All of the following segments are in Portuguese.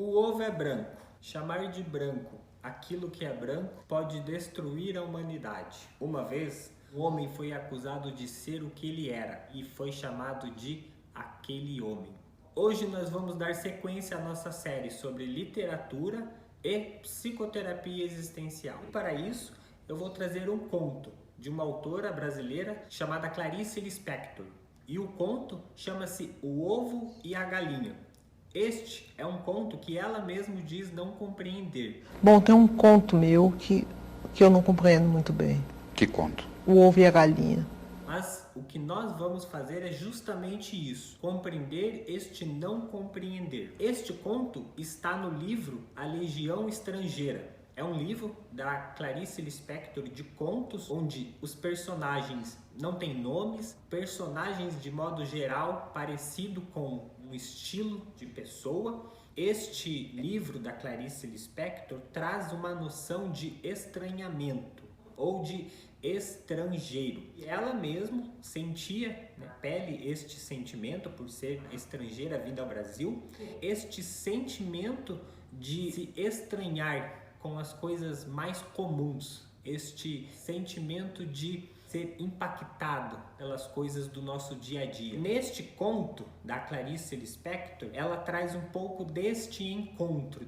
O ovo é branco. Chamar de branco aquilo que é branco pode destruir a humanidade. Uma vez, um homem foi acusado de ser o que ele era e foi chamado de aquele homem. Hoje nós vamos dar sequência à nossa série sobre literatura e psicoterapia existencial. E para isso, eu vou trazer um conto de uma autora brasileira chamada Clarice Lispector. E o conto chama-se O Ovo e a Galinha. Este é um conto que ela mesma diz não compreender. Bom, tem um conto meu que eu não compreendo muito bem. Que conto? O Ovo e a Galinha. Mas o que nós vamos fazer é justamente isso, compreender este não compreender. Este conto está no livro A Legião Estrangeira. É um livro da Clarice Lispector de contos onde os personagens não têm nomes, personagens de modo geral parecido com um estilo de pessoa. Este livro da Clarice Lispector traz uma noção de estranhamento ou de estrangeiro. Ela mesma sentia na pele este sentimento por ser estrangeira vinda ao Brasil, este sentimento de se estranhar com as coisas mais comuns, este sentimento de ser impactado pelas coisas do nosso dia a dia. Neste conto da Clarice Lispector, ela traz um pouco deste encontro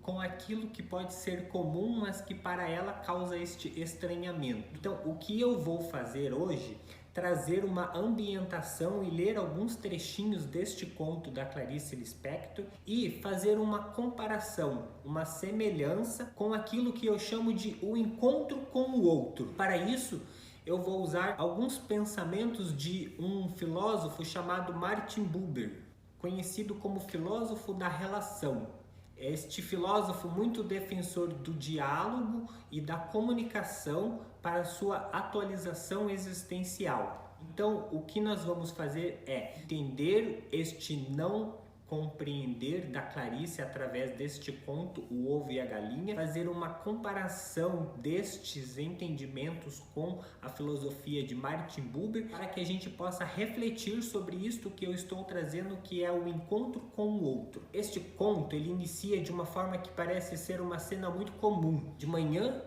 com aquilo que pode ser comum, mas que para ela causa este estranhamento. Então, o que eu vou fazer hoje? Trazer uma ambientação e ler alguns trechinhos deste conto da Clarice Lispector e fazer uma comparação, uma semelhança com aquilo que eu chamo de o encontro com o outro. Para isso, eu vou usar alguns pensamentos de um filósofo chamado Martin Buber, conhecido como filósofo da relação. Este filósofo muito defensor do diálogo e da comunicação para sua atualização existencial. Então, o que nós vamos fazer é entender este não compreender da Clarice através deste conto, O Ovo e a Galinha, fazer uma comparação destes entendimentos com a filosofia de Martin Buber, para que a gente possa refletir sobre isto que eu estou trazendo, que é o encontro com o outro. Este conto, ele inicia de uma forma que parece ser uma cena muito comum. De manhã,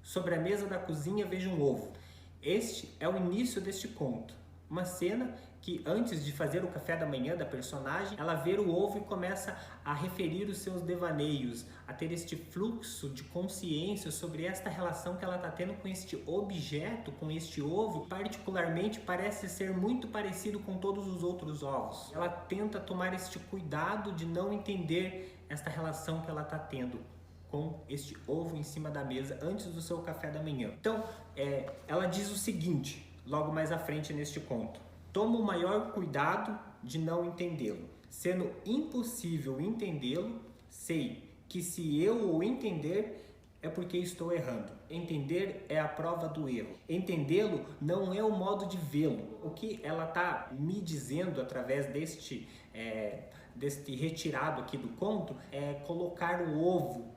sobre a mesa da cozinha, vejo um ovo. Este é o início deste conto. Uma cena que antes de fazer o café da manhã da personagem, ela vê o ovo e começa a referir os seus devaneios, a ter este fluxo de consciência sobre esta relação que ela está tendo com este objeto, com este ovo, particularmente parece ser muito parecido com todos os outros ovos. Ela tenta tomar este cuidado de não entender esta relação que ela está tendo com este ovo em cima da mesa antes do seu café da manhã. Então, ela diz o seguinte, logo mais à frente neste conto: tomo o maior cuidado de não entendê-lo. Sendo impossível entendê-lo, sei que se eu o entender, é porque estou errando. Entender é a prova do erro. Entendê-lo não é o modo de vê-lo. O que ela está me dizendo através deste retirado aqui do conto é colocar o ovo,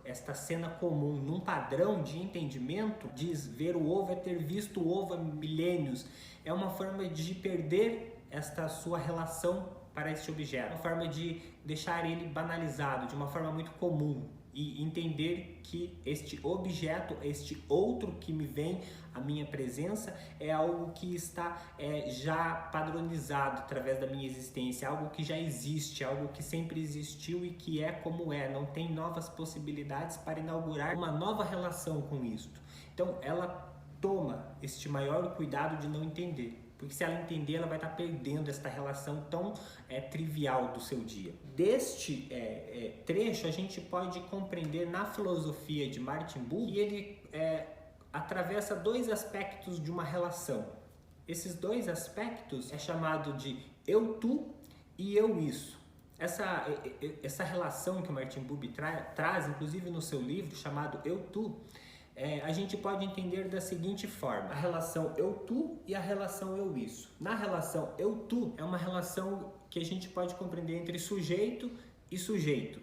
esta cena comum, num padrão de entendimento. Diz ver o ovo é ter visto o ovo há milênios. É uma forma de perder esta sua relação para este objeto, uma forma de deixar ele banalizado, de uma forma muito comum, e entender que este objeto, este outro que me vem à minha presença, é algo que está já padronizado através da minha existência, algo que já existe, algo que sempre existiu e que é como é, não tem novas possibilidades para inaugurar uma nova relação com isto. Então ela toma este maior cuidado de não entender, porque se ela entender, ela vai estar perdendo esta relação tão trivial do seu dia. Deste trecho, a gente pode compreender na filosofia de Martin Buber que ele atravessa dois aspectos de uma relação. Esses dois aspectos é chamado de eu-tu e eu-isso. Essa relação que o Martin Buber traz, inclusive no seu livro chamado Eu-tu, a gente pode entender da seguinte forma: a relação eu-tu e a relação eu-isso. Na relação eu-tu é uma relação que a gente pode compreender entre sujeito e sujeito.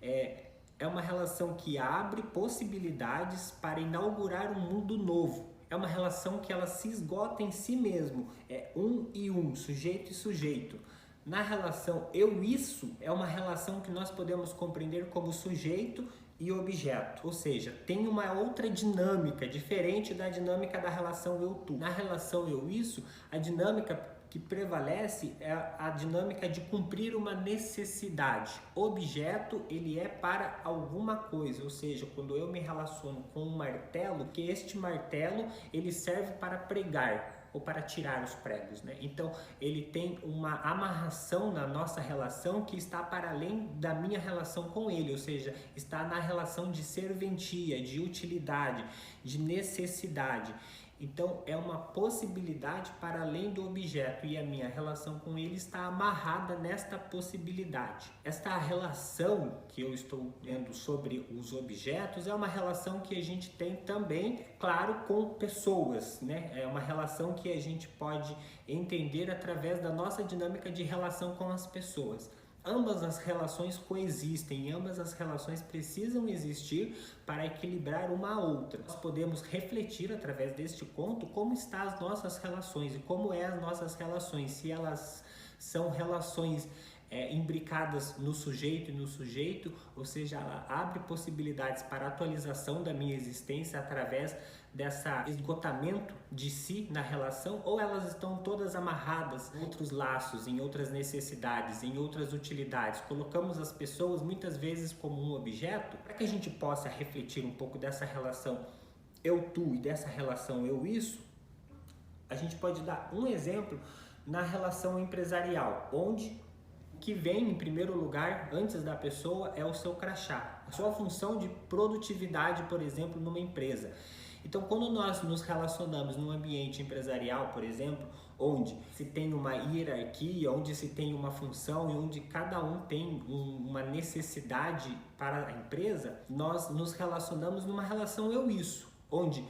É uma relação que abre possibilidades para inaugurar um mundo novo. É uma relação que ela se esgota em si mesmo. É um e um, sujeito e sujeito. Na relação eu-isso, é uma relação que nós podemos compreender como sujeito e objeto, ou seja, tem uma outra dinâmica, diferente da dinâmica da relação eu-tu. Na relação eu-isso, a dinâmica que prevalece é a dinâmica de cumprir uma necessidade. Objeto, ele é para alguma coisa, ou seja, quando eu me relaciono com um martelo, que este martelo ele serve para pregar ou para tirar os pregos, né? Então ele tem uma amarração na nossa relação que está para além da minha relação com ele, ou seja, está na relação de serventia, de utilidade, de necessidade. Então é uma possibilidade para além do objeto e a minha relação com ele está amarrada nesta possibilidade. Esta relação que eu estou vendo sobre os objetos é uma relação que a gente tem também, claro, com pessoas, né? É uma relação que a gente pode entender através da nossa dinâmica de relação com as pessoas. Ambas as relações coexistem, ambas as relações precisam existir para equilibrar uma a outra. Nós podemos refletir através deste conto como estão as nossas relações e como as nossas relações, se elas são relações imbricadas no sujeito e no sujeito, ou seja, ela abre possibilidades para a atualização da minha existência através desse esgotamento de si na relação, ou elas estão todas amarradas em outros laços, em outras necessidades, em outras utilidades. Colocamos as pessoas muitas vezes como um objeto. Para que a gente possa refletir um pouco dessa relação eu-tu e dessa relação eu-isso, a gente pode dar um exemplo na relação empresarial, onde o que vem em primeiro lugar antes da pessoa é o seu crachá, a sua função de produtividade, por exemplo, numa empresa. Então, quando nós nos relacionamos num ambiente empresarial, por exemplo, onde se tem uma hierarquia, onde se tem uma função e onde cada um tem uma necessidade para a empresa, nós nos relacionamos numa relação eu-isso, onde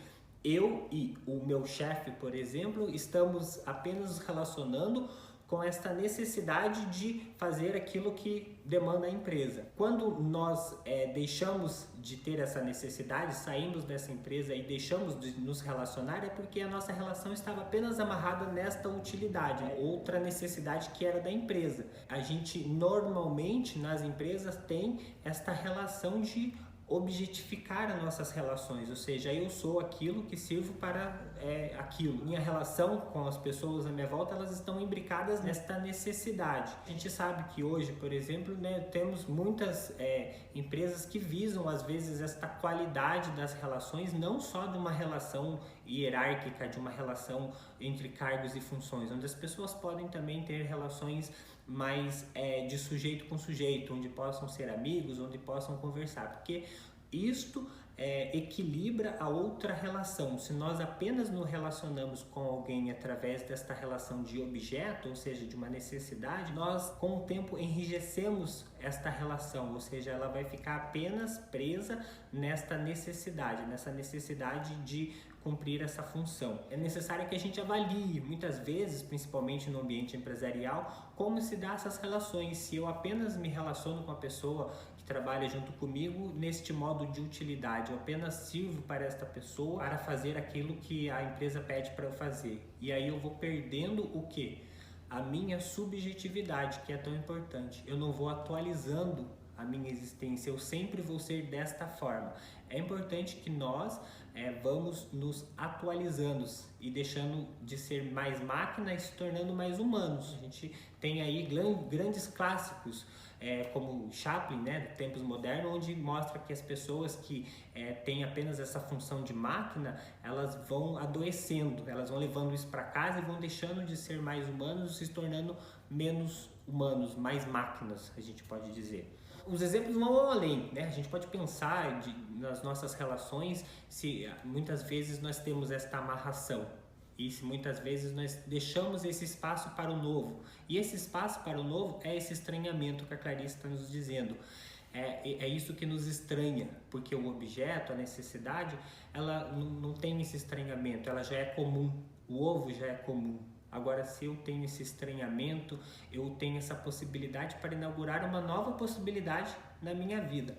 eu e o meu chefe, por exemplo, estamos apenas nos relacionando com esta necessidade de fazer aquilo que demanda a empresa. Quando nós deixamos de ter essa necessidade, saímos dessa empresa e deixamos de nos relacionar, é porque a nossa relação estava apenas amarrada nesta utilidade, outra necessidade que era da empresa. A gente normalmente nas empresas tem esta relação de objetificar as nossas relações, ou seja, eu sou aquilo que sirvo para aquilo. Minha relação com as pessoas à minha volta, elas estão imbricadas nesta necessidade. A gente sabe que hoje, por exemplo, né, temos muitas empresas que visam às vezes esta qualidade das relações, não só de uma relação hierárquica, de uma relação entre cargos e funções, onde as pessoas podem também ter relações mais de sujeito com sujeito, onde possam ser amigos, onde possam conversar, porque isto equilibra a outra relação. Se nós apenas nos relacionamos com alguém através desta relação de objeto, ou seja, de uma necessidade, nós com o tempo enrijecemos esta relação, ou seja, ela vai ficar apenas presa nesta necessidade de cumprir essa função. É necessário que a gente avalie, muitas vezes, principalmente no ambiente empresarial, como se dá essas relações. Se eu apenas me relaciono com a pessoa que trabalha junto comigo neste modo de utilidade, eu apenas sirvo para esta pessoa para fazer aquilo que a empresa pede para eu fazer. E aí eu vou perdendo o quê? A minha subjetividade, que é tão importante. Eu não vou atualizando a minha existência, eu sempre vou ser desta forma. É importante que nós vamos nos atualizando e deixando de ser mais máquina e se tornando mais humanos. A gente tem aí grandes clássicos, como Chaplin, né, tempos modernos, onde mostra que as pessoas que têm apenas essa função de máquina, elas vão adoecendo, elas vão levando isso para casa e vão deixando de ser mais humanos, se tornando menos humanos, mais máquinas, a gente pode dizer. Os exemplos não vão além, né? A gente pode pensar nas nossas relações, se muitas vezes nós temos esta amarração e se muitas vezes nós deixamos esse espaço para o novo. E esse espaço para o novo é esse estranhamento que a Clarice está nos dizendo. É isso que nos estranha, porque o objeto, a necessidade, ela não tem esse estranhamento, ela já é comum, o ovo já é comum. Agora, se eu tenho esse estranhamento, eu tenho essa possibilidade para inaugurar uma nova possibilidade na minha vida.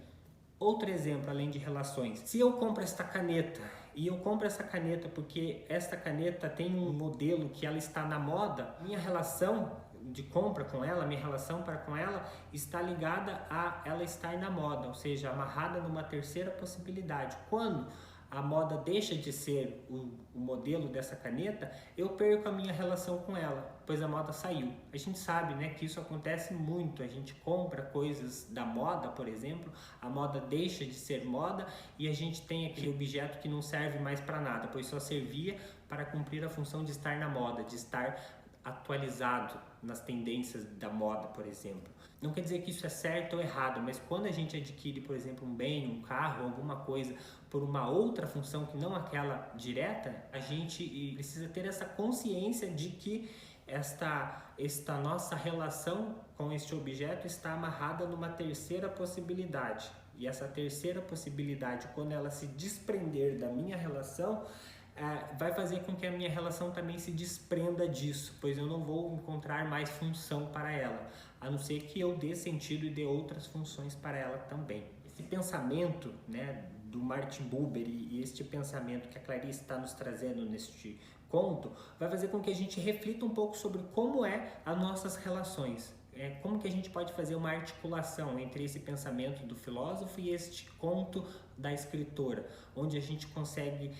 Outro exemplo, além de relações. Se eu compro esta caneta, e eu compro essa caneta porque esta caneta tem um modelo que ela está na moda, minha relação de compra com ela, a minha relação para com ela está ligada a ela estar na moda, ou seja, amarrada numa terceira possibilidade. Quando a moda deixa de ser o modelo dessa caneta, eu perco a minha relação com ela, pois a moda saiu. A gente sabe, né, que isso acontece muito. A gente compra coisas da moda, por exemplo, a moda deixa de ser moda e a gente tem aquele objeto que não serve mais para nada, pois só servia para cumprir a função de estar na moda, de estar atualizado nas tendências da moda, por exemplo. Não quer dizer que isso é certo ou errado, mas quando a gente adquire, por exemplo, um bem, um carro, alguma coisa por uma outra função que não aquela direta, a gente precisa ter essa consciência de que esta nossa relação com este objeto está amarrada numa terceira possibilidade. E essa terceira possibilidade, quando ela se desprender da minha relação, vai fazer com que a minha relação também se desprenda disso, pois eu não vou encontrar mais função para ela, a não ser que eu dê sentido e dê outras funções para ela também. Esse pensamento, né, do Martin Buber e este pensamento que a Clarice está nos trazendo neste conto, vai fazer com que a gente reflita um pouco sobre como é as nossas relações. Como que a gente pode fazer uma articulação entre esse pensamento do filósofo e este conto da escritora, onde a gente consegue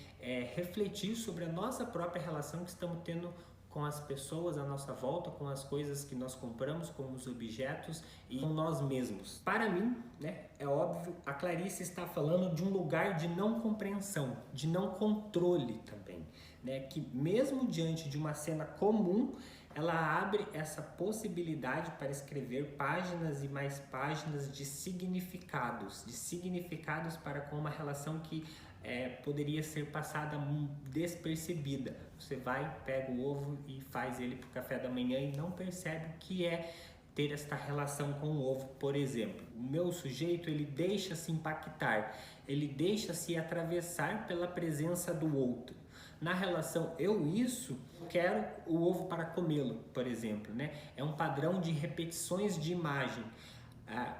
refletir sobre a nossa própria relação que estamos tendo com as pessoas à nossa volta, com as coisas que nós compramos, com os objetos e com nós mesmos. Para mim, né, é óbvio, a Clarice está falando de um lugar de não compreensão, de não controle também, né, que mesmo diante de uma cena comum, ela abre essa possibilidade para escrever páginas e mais páginas de significados para com uma relação que poderia ser passada despercebida. Você vai, pega o ovo e faz ele para o café da manhã e não percebe o que é ter esta relação com o ovo, por exemplo. O meu sujeito, ele deixa-se impactar, ele deixa-se atravessar pela presença do outro. Na relação eu-isso, quero o ovo para comê-lo, por exemplo, né? É um padrão de repetições de imagem.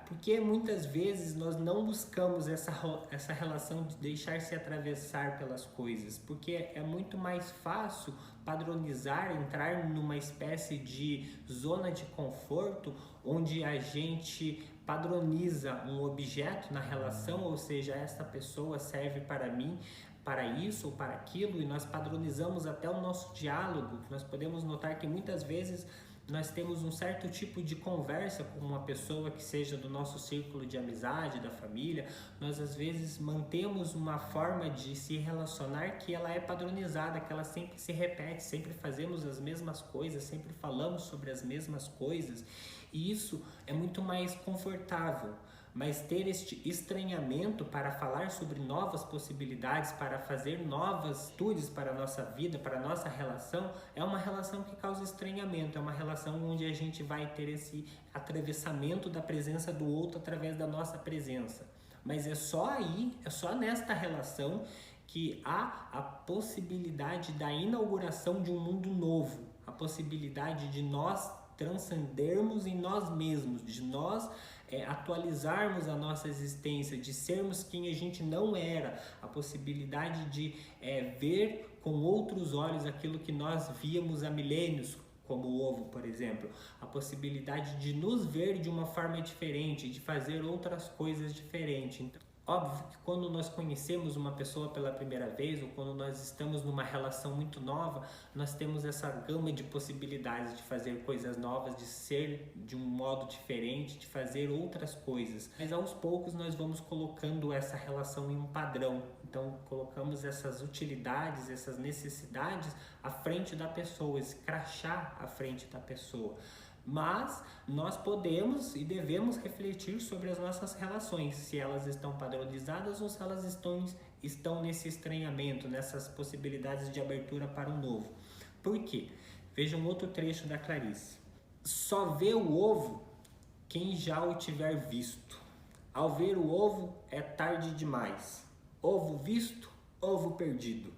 Porque muitas vezes nós não buscamos essa relação de deixar-se atravessar pelas coisas, porque é muito mais fácil padronizar, entrar numa espécie de zona de conforto, onde a gente padroniza um objeto na relação, ou seja, essa pessoa serve para mim, para isso ou para aquilo, e nós padronizamos até o nosso diálogo. Nós podemos notar que muitas vezes nós temos um certo tipo de conversa com uma pessoa que seja do nosso círculo de amizade, da família. Nós às vezes mantemos uma forma de se relacionar que ela é padronizada, que ela sempre se repete, sempre fazemos as mesmas coisas, sempre falamos sobre as mesmas coisas, e isso é muito mais confortável. Mas ter este estranhamento para falar sobre novas possibilidades, para fazer novas atitudes para a nossa vida, para a nossa relação, é uma relação que causa estranhamento, é uma relação onde a gente vai ter esse atravessamento da presença do outro através da nossa presença. Mas é só aí, é só nesta relação que há a possibilidade da inauguração de um mundo novo, a possibilidade de nós transcendermos em nós mesmos, de nós atualizarmos a nossa existência, de sermos quem a gente não era, a possibilidade de ver com outros olhos aquilo que nós víamos há milênios, como o ovo, por exemplo, a possibilidade de nos ver de uma forma diferente, de fazer outras coisas diferentes. Então, óbvio que quando nós conhecemos uma pessoa pela primeira vez ou quando nós estamos numa relação muito nova, nós temos essa gama de possibilidades de fazer coisas novas, de ser de um modo diferente, de fazer outras coisas. Mas aos poucos nós vamos colocando essa relação em um padrão. Então colocamos essas utilidades, essas necessidades à frente da pessoa, esse crachá à frente da pessoa. Mas nós podemos e devemos refletir sobre as nossas relações, se elas estão padronizadas ou se elas estão nesse estranhamento, nessas possibilidades de abertura para o novo. Por quê? Veja um outro trecho da Clarice. Só vê o ovo quem já o tiver visto. Ao ver o ovo é tarde demais. Ovo visto, ovo perdido.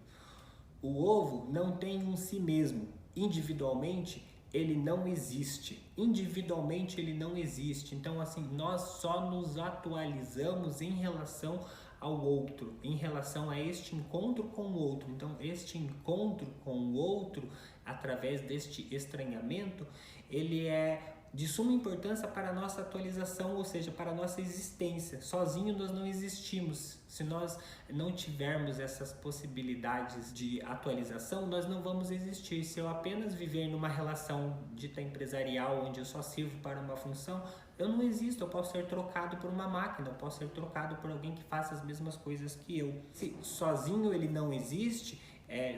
O ovo não tem um si mesmo. Individualmente, ele não existe. Individualmente ele não existe. Então, assim, nós só nos atualizamos em relação ao outro, em relação a este encontro com o outro. Então, este encontro com o outro, através deste estranhamento, ele é de suma importância para a nossa atualização, ou seja, para a nossa existência. Sozinho nós não existimos. Se nós não tivermos essas possibilidades de atualização, nós não vamos existir. Se eu apenas viver numa relação dita empresarial, onde eu só sirvo para uma função, eu não existo. Eu posso ser trocado por uma máquina, eu posso ser trocado por alguém que faça as mesmas coisas que eu. Se sozinho ele não existe,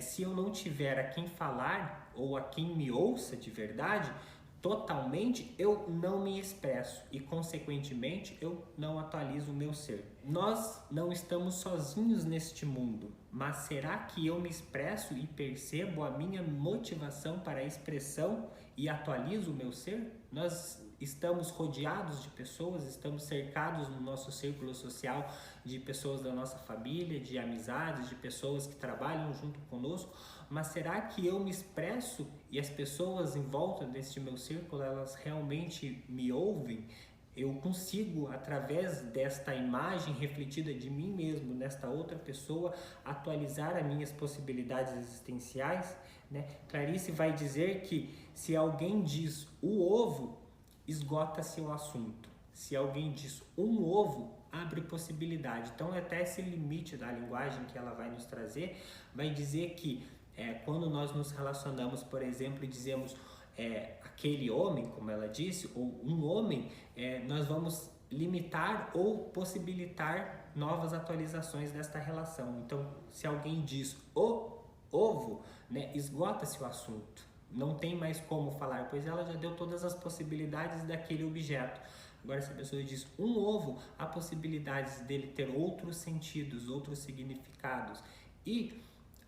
se eu não tiver a quem falar ou a quem me ouça de verdade, totalmente, eu não me expresso e, consequentemente, eu não atualizo o meu ser. Nós não estamos sozinhos neste mundo, mas será que eu me expresso e percebo a minha motivação para a expressão e atualizo o meu ser? Nós estamos rodeados de pessoas, estamos cercados no nosso círculo social de pessoas da nossa família, de amizades, de pessoas que trabalham junto conosco, mas será que eu me expresso e as pessoas em volta deste meu círculo, elas realmente me ouvem? Eu consigo, através desta imagem refletida de mim mesmo, nesta outra pessoa, atualizar as minhas possibilidades existenciais, né? Clarice vai dizer que se alguém diz o ovo, esgota-se o assunto. Se alguém diz um ovo, abre possibilidade. Então, até esse limite da linguagem que ela vai nos trazer, vai dizer que quando nós nos relacionamos, por exemplo, e dizemos aquele homem, como ela disse, ou um homem, nós vamos limitar ou possibilitar novas atualizações desta relação. Então, se alguém diz o ovo, né, esgota-se o assunto. Não tem mais como falar, pois ela já deu todas as possibilidades daquele objeto. Agora, se a pessoa diz um ovo, há possibilidades dele ter outros sentidos, outros significados. E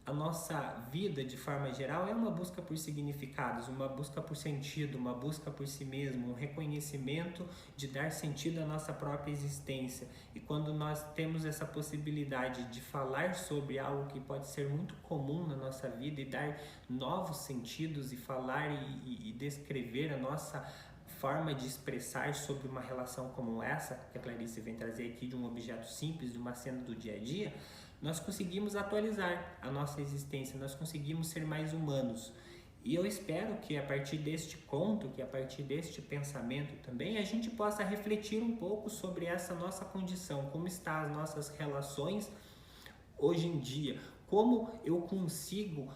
a nossa vida, de forma geral, é uma busca por significados, uma busca por sentido, uma busca por si mesmo, um reconhecimento de dar sentido à nossa própria existência. E quando nós temos essa possibilidade de falar sobre algo que pode ser muito comum na nossa vida e dar novos sentidos e falar e descrever a nossa forma de expressar sobre uma relação como essa, que a Clarice vem trazer aqui de um objeto simples, de uma cena do dia a dia, nós conseguimos atualizar a nossa existência, nós conseguimos ser mais humanos. E eu espero que a partir deste conto, que a partir deste pensamento também, a gente possa refletir um pouco sobre essa nossa condição, como estão as nossas relações hoje em dia, como eu consigo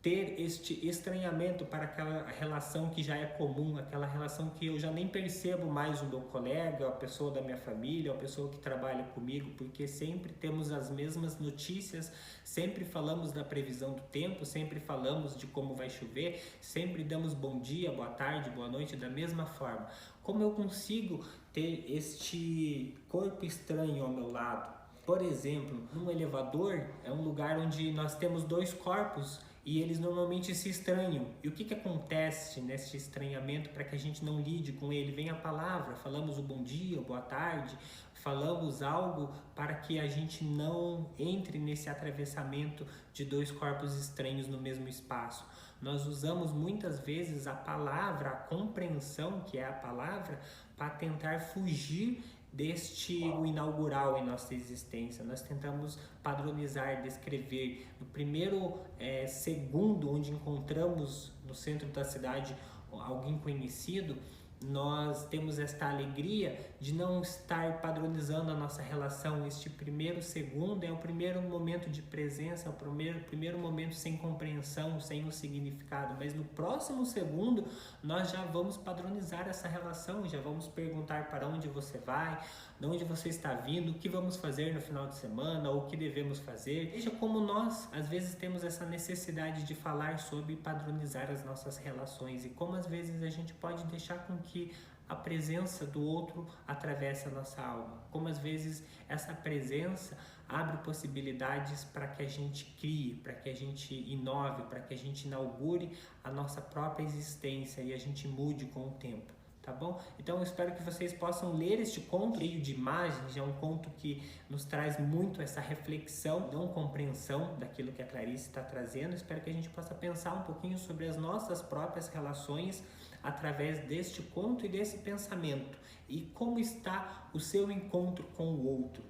ter este estranhamento para aquela relação que já é comum, aquela relação que eu já nem percebo mais o meu colega, a pessoa da minha família, a pessoa que trabalha comigo, porque sempre temos as mesmas notícias, sempre falamos da previsão do tempo, sempre falamos de como vai chover, sempre damos bom dia, boa tarde, boa noite da mesma forma. Como eu consigo ter este corpo estranho ao meu lado? Por exemplo, um elevador é um lugar onde nós temos dois corpos e eles normalmente se estranham. E o que acontece nesse estranhamento para que a gente não lide com ele? Vem a palavra, falamos o bom dia, boa tarde, falamos algo para que a gente não entre nesse atravessamento de dois corpos estranhos no mesmo espaço. Nós usamos muitas vezes a palavra, a compreensão que é a palavra, para tentar fugir deste inaugural em nossa existência. Nós tentamos padronizar, descrever. No primeiro segundo onde encontramos no centro da cidade alguém conhecido, nós temos esta alegria de não estar padronizando a nossa relação. Este primeiro segundo é o primeiro momento de presença, é o primeiro momento sem compreensão, sem o significado, mas no próximo segundo nós já vamos padronizar essa relação, já vamos perguntar para onde você vai, de onde você está vindo, o que vamos fazer no final de semana, ou o que devemos fazer. Veja como nós às vezes temos essa necessidade de falar sobre padronizar as nossas relações e como às vezes a gente pode deixar com que a presença do outro atravesse a nossa alma. Como às vezes essa presença abre possibilidades para que a gente crie, para que a gente inove, para que a gente inaugure a nossa própria existência e a gente mude com o tempo. tá bom? Então eu espero que vocês possam ler este conto cheio de imagens, é um conto que nos traz muito essa reflexão, não compreensão daquilo que a Clarice está trazendo. Espero que a gente possa pensar um pouquinho sobre as nossas próprias relações através deste conto e desse pensamento. E como está o seu encontro com o outro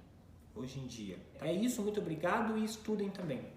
hoje em dia. É isso, muito obrigado e estudem também.